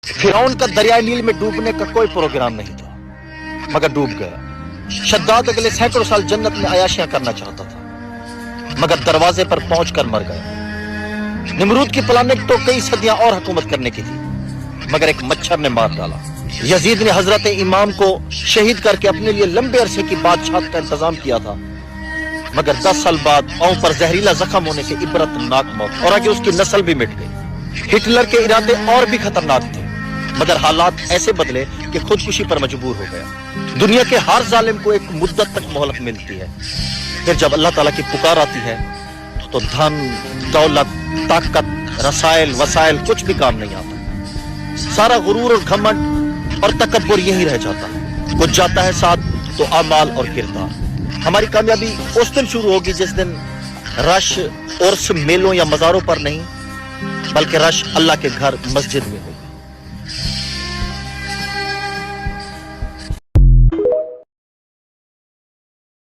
फिरौन का दरिया नील में डूबने का कोई प्रोग्राम नहीं था, मगर डूब गया। शद्दाद अगले सैकड़ों साल जन्नत में अयाशियां करना चाहता था, मगर दरवाजे पर पहुंचकर मर गया। निमरूद की प्लानिंग तो कई सदियां और हुकूमत करने की थी, मगर एक मच्छर ने मार डाला। यजीद ने हजरत इमाम को शहीद करके अपने लिए लंबे अरसे की बादशाहत का इंतजाम किया था, मगर 10 साल बाद पांव पर जहरीला जख्म होने से इबरतनाक मौत, और आगे उसकी नस्ल भी मिट गई। हिटलर के इरादे और भी खतरनाक थे, मगर हालात ऐसे बदले कि खुदकुशी पर मजबूर हो गया। दुनिया के हर जालिम को एक मुद्दत तक मोहलत मिलती है, फिर जब अल्लाह ताला की पुकार आती है तो धन, दौलत, ताकत, रसायल, वसायल कुछ भी काम नहीं आता। सारा गुरूर और घमंड और तकब्बुर यही रह जाता है। कुछ जाता है साथ तो अमाल और किरदार। हमारी कामयाबी उस दिन शुरू होगी जिस दिन रश उर्स, मेलों या मज़ारों पर नहीं, बल्कि रश अल्लाह के घर मस्जिद में होगा।